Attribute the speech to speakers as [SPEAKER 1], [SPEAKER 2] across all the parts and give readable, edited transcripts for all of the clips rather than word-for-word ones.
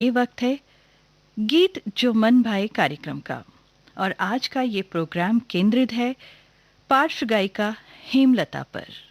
[SPEAKER 1] ये वक्त है गीत जो मन भाए कार्यक्रम का। और आज का ये प्रोग्राम केंद्रित है पार्श्व गायिका हेमलता पर।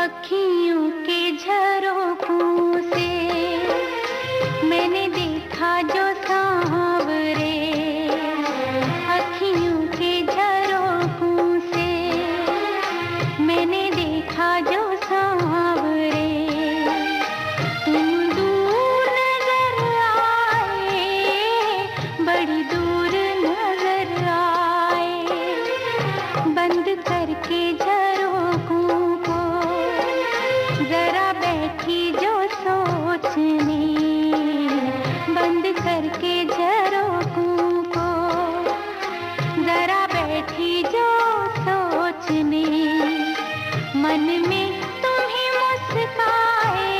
[SPEAKER 2] अखियों के झरोखों से मैंने देखा जो सांवरे, अखियों के झरोखों से मैंने देखा जो सांवरे। तुम दूर नजर आए, बड़ी दूर नजर आए, बंद करके झरोखों को जरा बैठी जो सोचने, बंद करके झरोखों को जरा बैठी जो सोचने। मन में तुम ही मुस्काए,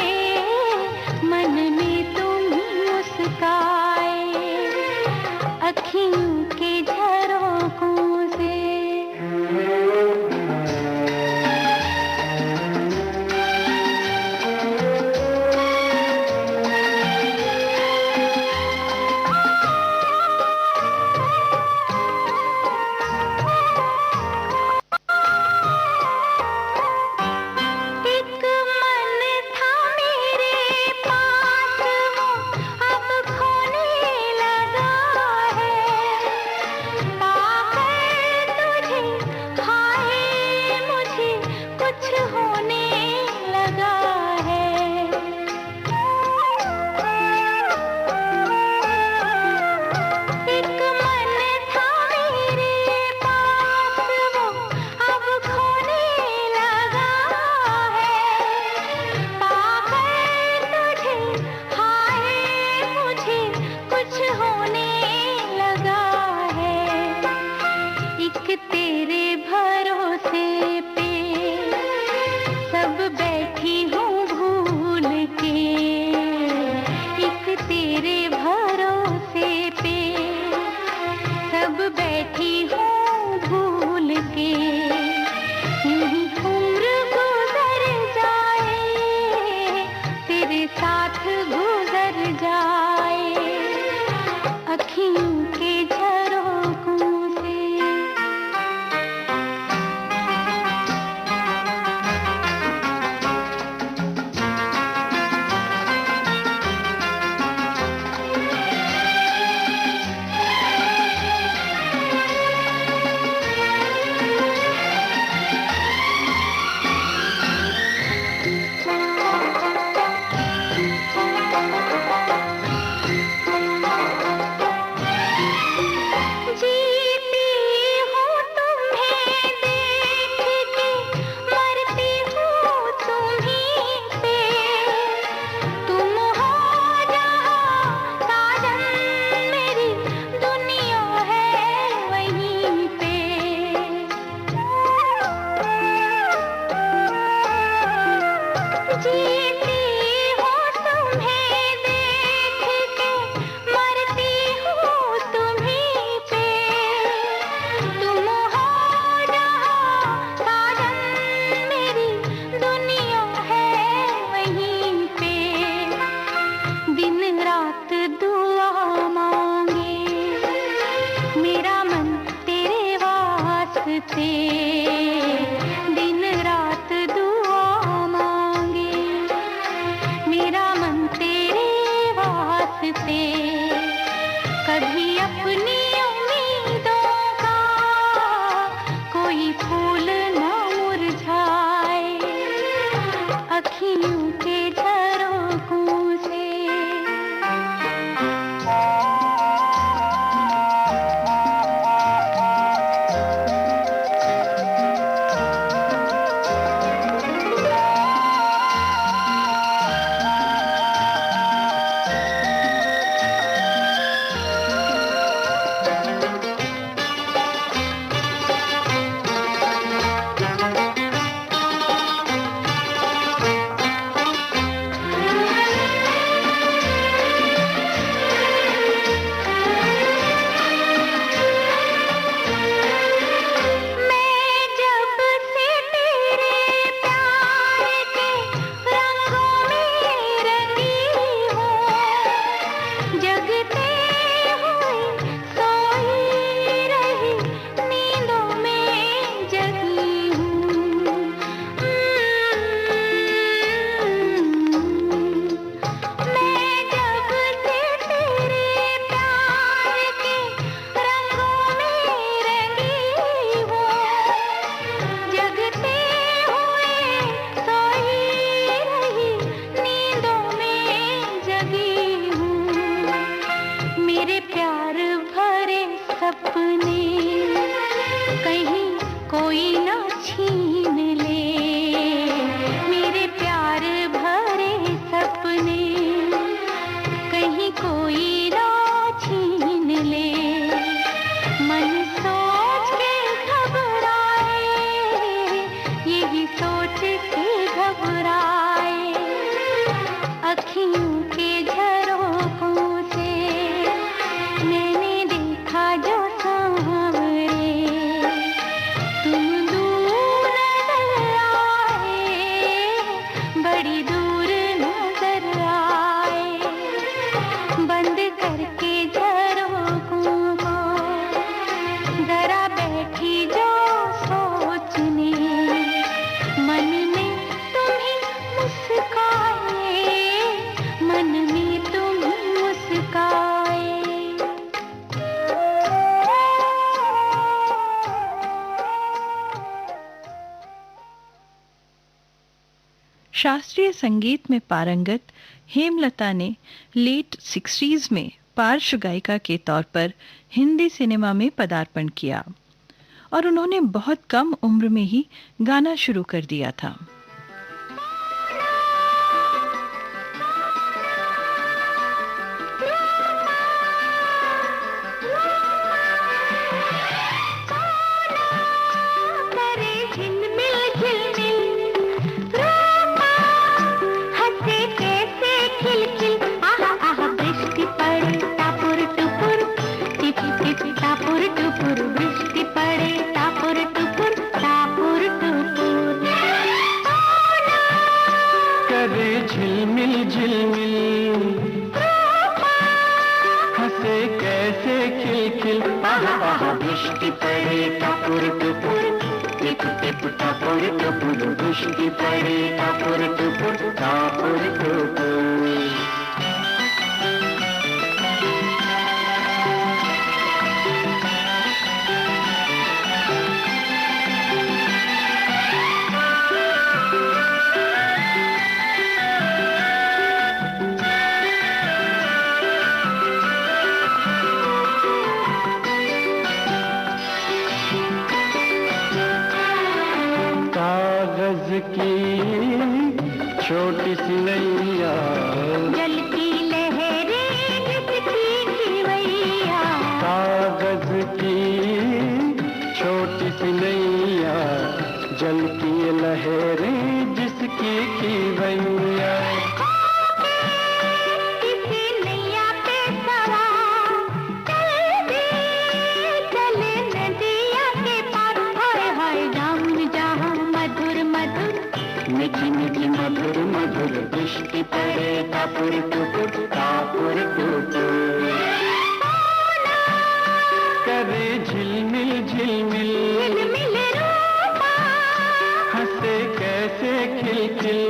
[SPEAKER 2] मन में तुम ही मुस्काए, अखियों के झरोखों से। एक मन था मेरे पास, वो अब खोने लगा है, पाकर तुझे हाय मुझे कुछ होने लगा है। एक मन था मेरे पास, वो अब खोने लगा है, पाकर तुझे हाय मुझे कुछ होने लगा है। एक तेरे भरोसे पे सब बैठी हूँ भूल के, एक तेरे भरोसे पे सब बैठी हूँ भूल के। यूं ही उम्र गुजर जाए, तेरे साथ गुजर जाए, अखियों के झरोखों से। जीती हूँ तुम्हें देख के, मरती हूँ तुम्हीं पे, तुम हो जहाँ साजन मेरी दुनिया है वहीं पे। जीती हूँ तुम्हें देख के, मरती हूँ तुम्हीं पे, तुम हो जहाँ साजन मेरी दुनिया है वहीं पे। दिन रात दुआ मांगे मेरा मन तेरे वास्ते, दिन रात दुआ मांगे मेरा मन तेरे वास्ते। कभी अपनी उम्मीदों का कोई फूल न मुरझाए, अखियों के झरोखों से।
[SPEAKER 1] शास्त्रीय संगीत में पारंगत हेमलता ने लेट 60s में पार्श्व गायिका के तौर पर हिंदी सिनेमा में पदार्पण किया और उन्होंने बहुत कम उम्र में ही गाना शुरू कर दिया था।
[SPEAKER 3] वृष्टि पड़े टपुर टुपुर, टिप टिप टपुर टुपुर, वृष्टि पड़े टपुर टुपुर, टपुर टुपुर। की छोटी सी नैया,
[SPEAKER 2] जल की लहरें जिसकी खिवैया,
[SPEAKER 3] कागज की छोटी सी नैया, जल की लहरें जिसकी खिवैया।
[SPEAKER 2] किसी नैया पे सवार चल चले नदिया के पार, हाय हाय जाऊं जहाँ मधुर मधुर,
[SPEAKER 3] मीठी मीठी मधुर मधुर, वृष्टि पड़े टपुर टुपुर, टपुर टुपुर। करे झिलमिल झिलमिल,
[SPEAKER 2] झिलमिल रूपा,
[SPEAKER 3] हंसे कैसे खिलखिल।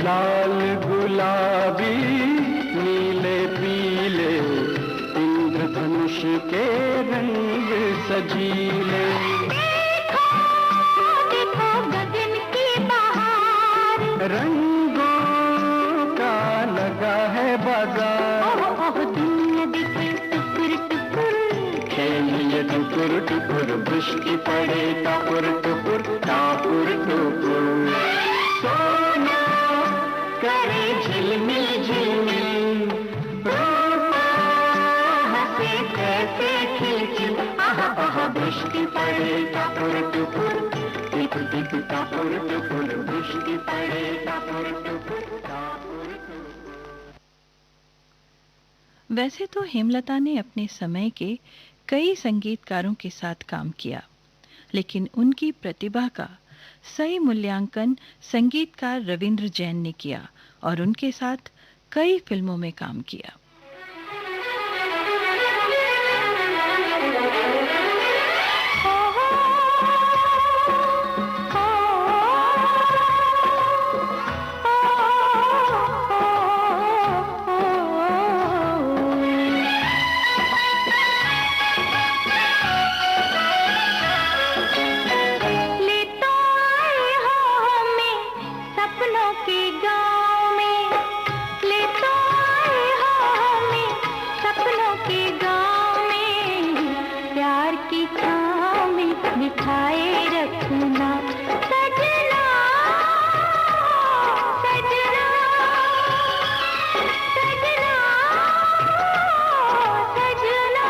[SPEAKER 3] लाल गुलाबी नीले पीले, इंद्रधनुष के रंग सजीले।
[SPEAKER 2] देखो देखो गगन की बहार,
[SPEAKER 3] रंगों का लगा है बाजार।
[SPEAKER 2] ओह दुनिया देखे टुकुर टुकुर,
[SPEAKER 3] खेलिए टुकुर टुकुर, वृष्टि पड़े टपुर टुपुर, टपुर टुपुर। सोना करे झिलमिल झिलमिल, रूपा हंसे कैसे खिलखिल। आहा आहा वृष्टि पड़े टपुर टुपुर, टिप टिप टपुर टुपुर, वृष्टि पड़े टपुर टुपुर, टपुर टुपुर।
[SPEAKER 1] वैसे तो हेमलता ने अपने समय के कई संगीतकारों के साथ काम किया, लेकिन उनकी प्रतिभा का सही मूल्यांकन संगीतकार रविंद्र जैन ने किया और उनके साथ कई फिल्मों में काम किया।
[SPEAKER 2] बिठाए रखना सजना, सजना, सजना, सजना।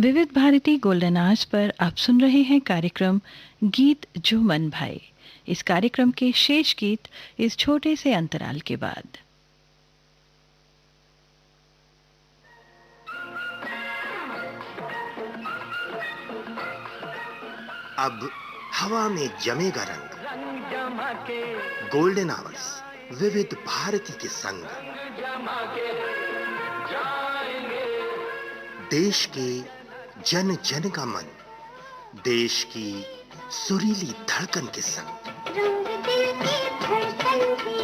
[SPEAKER 1] विविध भारती गोल्डन आवर्स पर आप सुन रहे हैं कार्यक्रम गीत जो मन भाए। इस कार्यक्रम के शेष गीत इस छोटे से अंतराल के बाद।
[SPEAKER 4] अब हवा में जमेगा रंग, गोल्डन आवर्स विविध भारती के संग। देश के जन जन का मन, देश की सुरीली धड़कन के संग।
[SPEAKER 2] रंग दिल की धड़कन की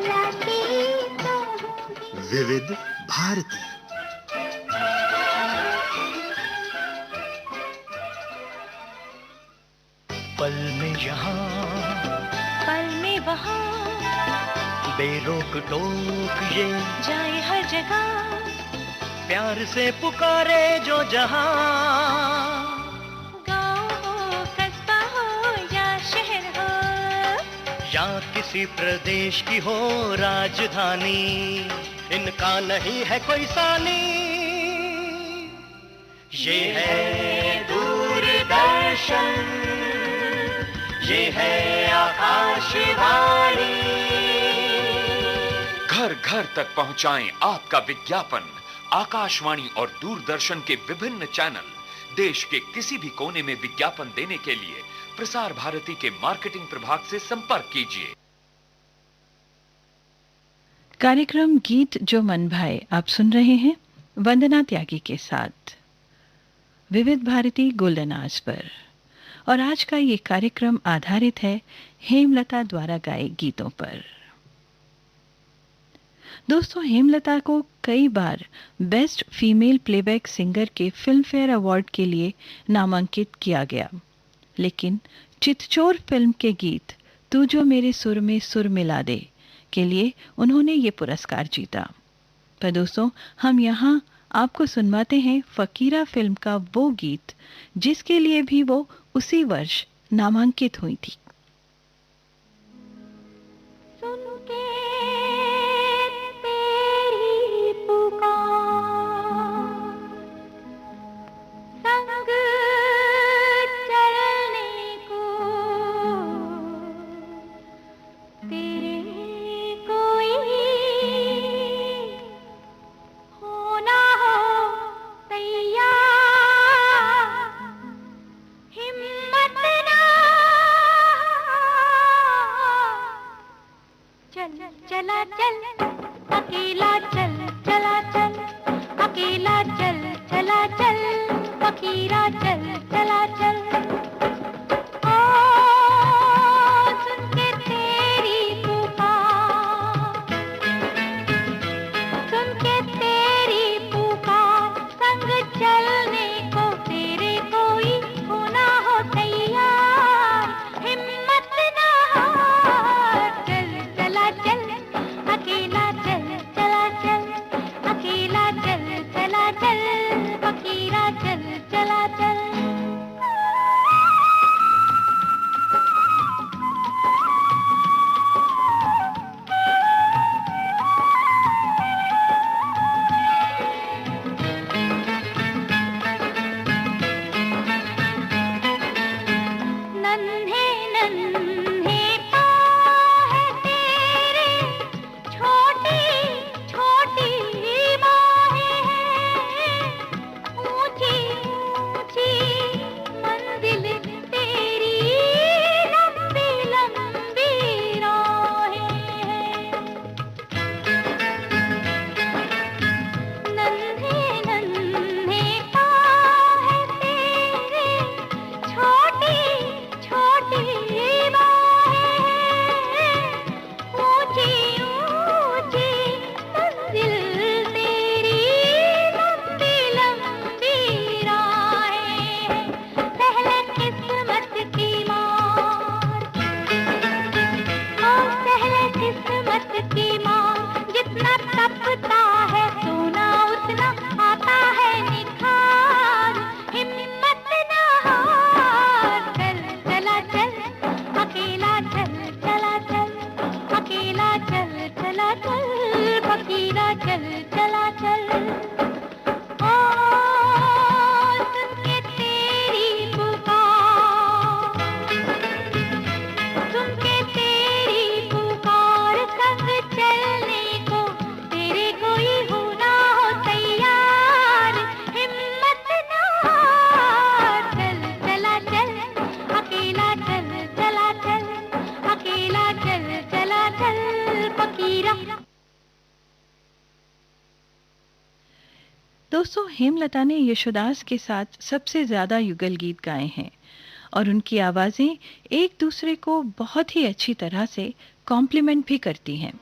[SPEAKER 2] लाके तो
[SPEAKER 4] विविध भारती।
[SPEAKER 3] पल में यहाँ
[SPEAKER 2] पल में वहाँ
[SPEAKER 3] बेरोक टोक ये
[SPEAKER 2] जाए हर जगह,
[SPEAKER 3] प्यार से पुकारे जो जहाँ।
[SPEAKER 2] गाँव हो कस्बा हो या शहर हो,
[SPEAKER 3] या किसी प्रदेश की हो राजधानी, इनका नहीं है कोई सानी। ये है दूरदर्शन, ये है आकाशवाणी।
[SPEAKER 5] घर घर तक पहुंचाएं आपका विज्ञापन। आकाशवाणी और दूरदर्शन के विभिन्न चैनल। देश के किसी भी कोने में विज्ञापन देने के लिए प्रसार भारती के मार्केटिंग प्रभाग से संपर्क कीजिए।
[SPEAKER 1] कार्यक्रम गीत जो मन भाए आप सुन रहे हैं वंदना त्यागी के साथ विविध भारती गोल्डन आवर्स पर। और आज का ये कार्यक्रम आधारित है हेमलता द्वारा गाए गीतों पर। दोस्तों, हेमलता को कई बार बेस्ट फीमेल प्लेबैक सिंगर के फिल्म फेयर अवार्ड के लिए नामांकित किया गया, लेकिन चितचोर फिल्म के गीत तू जो मेरे सुर में सुर मिला दे के लिए उन्होंने ये पुरस्कार जीता। पर दोस्तों, हम यहाँ आपको सुनवाते हैं फकीरा फिल्म का वो गीत जिसके लिए भी वो उसी वर्ष नामांकित हुई थी।
[SPEAKER 2] सुन के तेरी पुकार, संग चलने को तेरे कोई होना हो तैयार, हिम्मत ना, चल चला चल अकेला, चल चला चल अकेला, चल चला चल फकीरा, चल चला चल। ओ सुन के तेरी पुकार, सुन के तेरी पुकार, संग चलने को तेरे कोई होना हो तैयार, हिम्मत ना हार, चल चला चल अकेला, चल चला चल अकेला, चल चला चल फकीरा, चल चला चल।
[SPEAKER 1] दोस्तों, हेमलता ने यशोदास के साथ सबसे ज़्यादा युगल गीत गाए हैं और उनकी आवाज़ें एक दूसरे को बहुत ही अच्छी तरह से कॉम्प्लीमेंट भी करती हैं।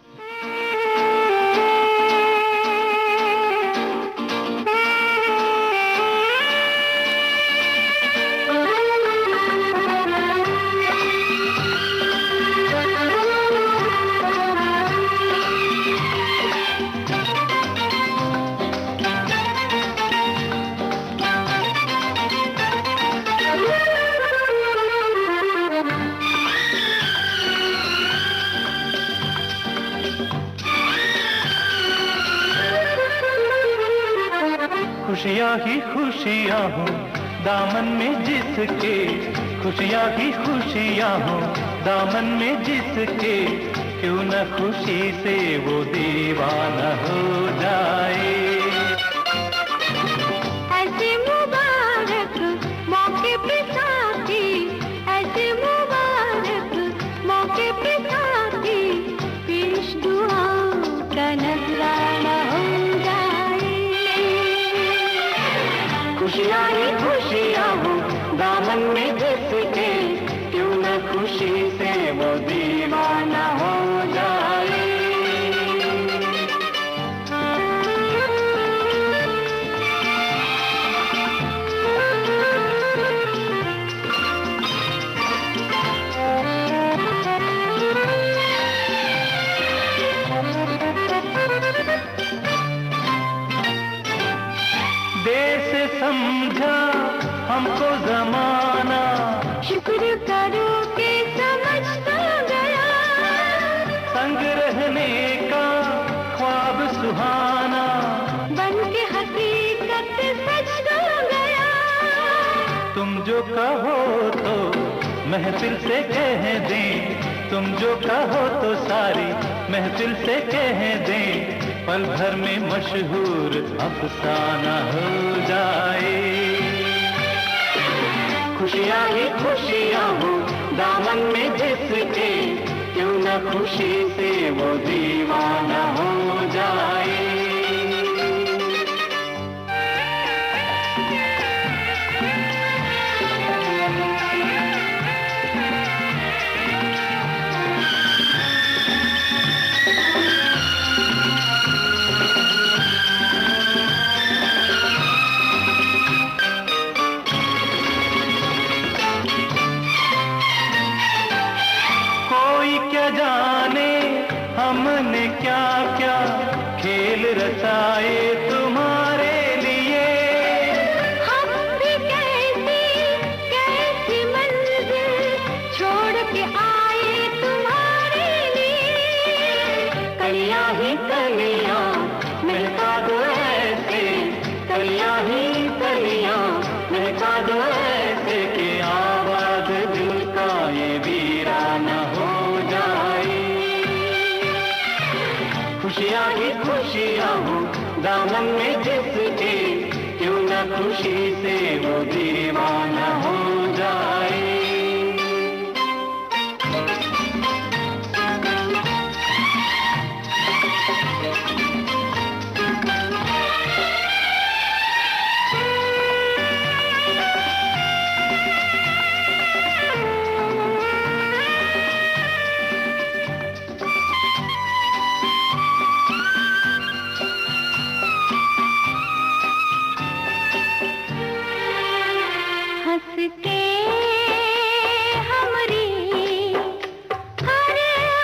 [SPEAKER 6] खुशियाँ ही खुशियाँ हो दामन में जिसके, खुशियाँ ही खुशियाँ हो दामन में जिसके, क्यों न खुशी से वो दीवाना हो जाए।
[SPEAKER 2] ऐसे मुबारक मौके पे साथी, ऐसे मुबारक मौके पे साथी, पेश दुआओं का नजराना हो जाए।
[SPEAKER 3] खुशियाँ ही खुशियाँ हो दामन में जिसके, क्यों न खुशी से वो दीवाना हो जाए।
[SPEAKER 6] देश समझा हमको जमाना,
[SPEAKER 2] शुक्र करो के समझता गया,
[SPEAKER 6] संग रहने का ख्वाब सुहाना,
[SPEAKER 2] बन के हकीकत सजता गया।
[SPEAKER 6] तुम जो कहो तो महफिल से कह दें, तुम जो कहो तो सारी महफिल से कह दें, पल भर में मशहूर अफसाना हो जाए।
[SPEAKER 3] खुशियाँ ही खुशियाँ हो दामन में जिसके, क्यों न खुशी से वो दीवाना हो जाए।
[SPEAKER 6] कोई क्या जाने हमने क्या क्या खेल रचाए तुम्हारे लिए,
[SPEAKER 2] हम भी कैसी कैसी मंजिल छोड़ के आए तुम्हारे लिए।
[SPEAKER 3] कलियाँ ही कलियाँ महका दो ऐसे, कलियाँ ही कलियाँ महका दो ऐसे, कि आवाज दिल का ये वीराना हो जाए। खुशियाँ ही खुशियाँ हो दामन में जिसके, क्यों न खुशी से वो दीवाना हो जाए।
[SPEAKER 2] हंस के हमरी हर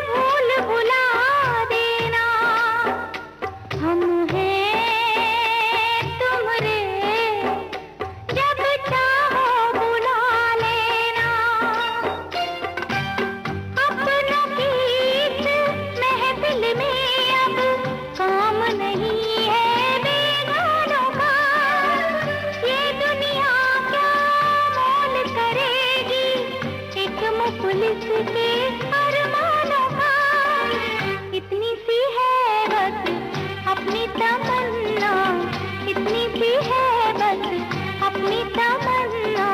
[SPEAKER 2] भूल भुला देना, हम हैं तुम्हारे जब चाहो बुला लेना। अपनों की इस महफिल में अब काम नहीं है बेगानों का, ये दुनिया क्या मोल करेगी एक मुफलिस के अरमानों का। इतनी सी है बस अपनी तमन्ना, इतनी सी है बस अपनी तमन्ना,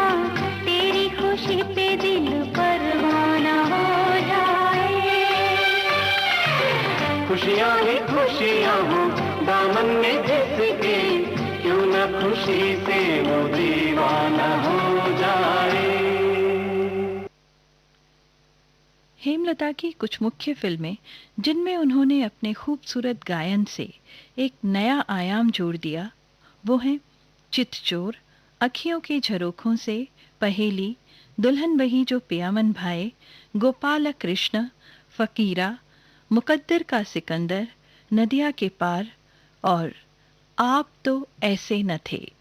[SPEAKER 2] तेरी खुशी पे दिल परवाना हो जाए।
[SPEAKER 3] खुशियाँ ही खुशियाँ हो दामन में जिसके, क्यों न खुशी से वो दीवाना हो जाए।
[SPEAKER 1] हेमलता की कुछ मुख्य फिल्में जिनमें उन्होंने अपने खूबसूरत गायन से एक नया आयाम जोड़ दिया, वो हैं चितचोर, अखियों के झरोखों से, पहेली, दुल्हन वही जो पियामन भाई, गोपाल कृष्ण, फकीरा, मुकद्दर का सिकंदर, नदिया के पार और आप तो ऐसे न थे।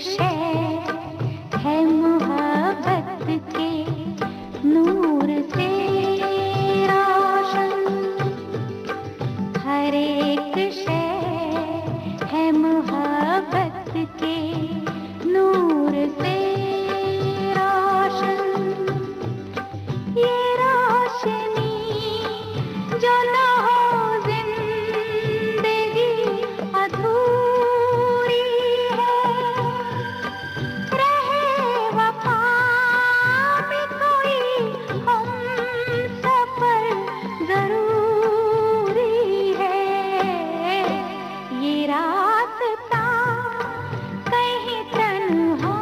[SPEAKER 2] शय है मोहब्बत के नूर से रोशन, हर एक शय है मोहब्बत के नूर से रोशन। ये रोशनी जो न हो जिंदगी अधूरी है, रहे वफा में कोई हम सफर जरूरी है। ये रास्ता कहीं तन्हा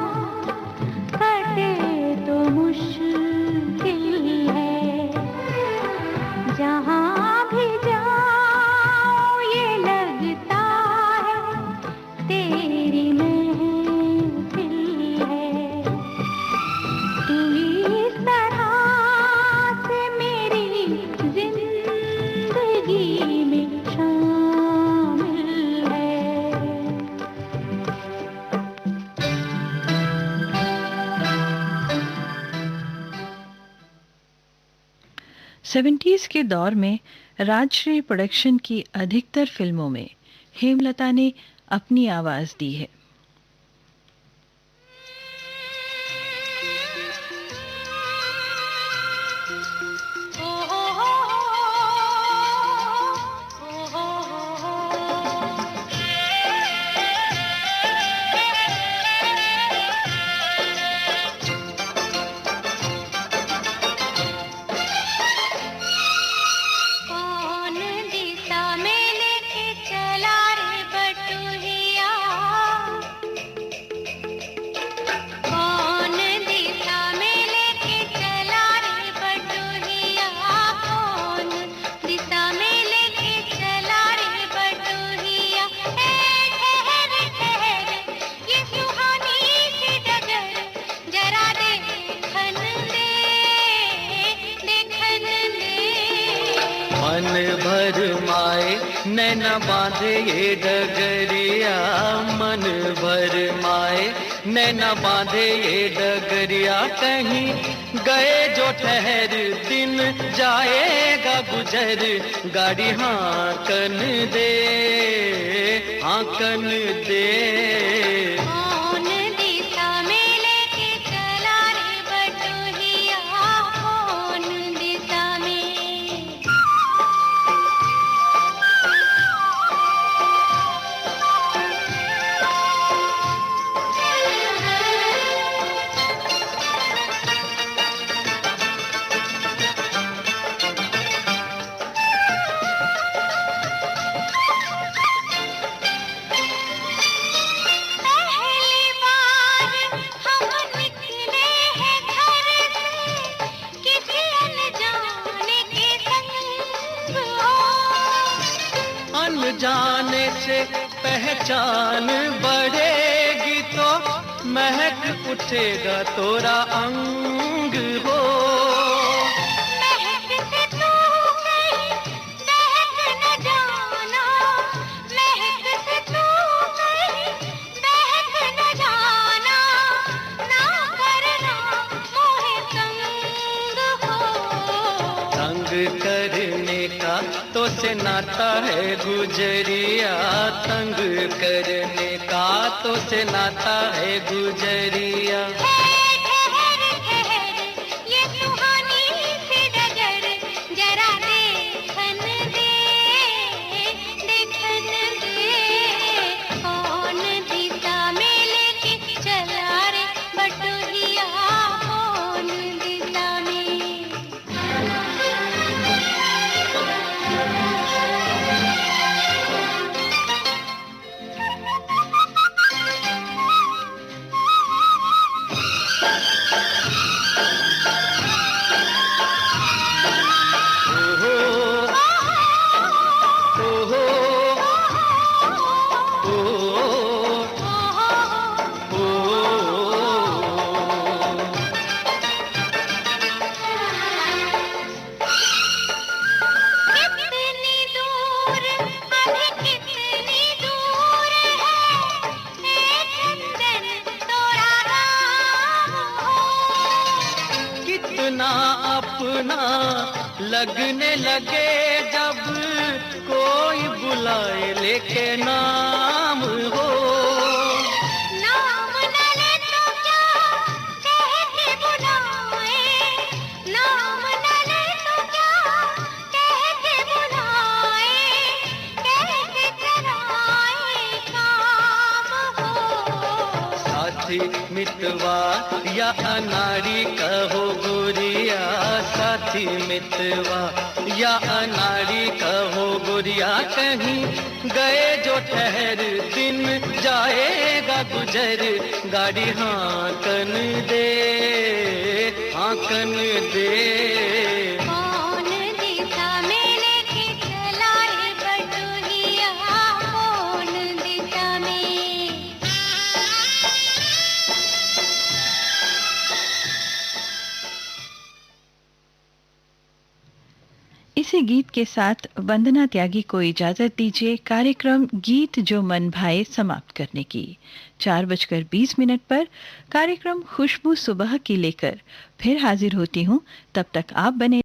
[SPEAKER 2] कटे तो मुश्किल है, जहाँ भी जाओ ये लगता है तेरी महफिल है। तू इस तरह से मेरी जिंदगी में शामिल है।
[SPEAKER 1] 70s के दौर में राजश्री प्रोडक्शन की अधिकतर फिल्मों में हेमलता ने अपनी आवाज दी है।
[SPEAKER 2] कौन दिशा में लेके चला रे बटुहिया, कौन दिशा में लेके चला रे बटुहिया, कौन दिशा में लेके चला रे बटुहिया। ठहर ठहर ये सुहानी सी डगर, जरा देखन दे, देखन दे।
[SPEAKER 6] मन भर माए नैना बांधे ये डगरिया, मन भर माए नैना बांधे ये डगरिया। कहीं गए जो ठहर दिन जाएगा गुजर, गाड़ी हाँकन दे, हाँकन दे।
[SPEAKER 2] कौन दिशा में लेके चला रे बटुहिया, कौन दिशा में। पहली बार हम निकले हैं घर से, किसी अनजाने के संग हो।
[SPEAKER 6] अनजाने से पहचान बढ़ेगी तो महक उठेगा तोरा अंग हो।
[SPEAKER 2] महक से तू कहीं बहक न जाना, महक से तू कहीं बहक न जाना, ना करना मोहे तंग हो।
[SPEAKER 6] तंग करने का तो से नाता है गुजरिया, तंग करने का तो से नाता है गुजरिया।
[SPEAKER 2] ठहर ठहर ये सुहानी सी डगर, जरा देखन दे, देखन दे। कौन दिशा में लेके चला रे बटुहिया, कौन दिशा में।
[SPEAKER 3] अपना अपना लगने लगे जब कोई बुलाए लेके नाम हो।
[SPEAKER 2] नाम न ले तो क्या कह के बुलाए, नाम न ले तो क्या कह के बुलाए, कैसे कराए काम हो।
[SPEAKER 3] साथी मितवा या अनाड़ी कहो गोरिया, साथी मितवा या अनाड़ी कहो गोरिया, कहीं गए जो ठहर दिन जाएगा गुजर, गाड़ी हांकन दे, हांकन दे।
[SPEAKER 2] कौन दिशा में लेके चला है बटुहिया, कौन दिशा में।
[SPEAKER 1] इसी गीत के साथ वंदना त्यागी को इजाजत दीजिए कार्यक्रम गीत जो मन भाए समाप्त करने की। 4:20 पर कार्यक्रम खुशबू सुबह की लेकर फिर हाजिर होती हूँ। तब तक आप बने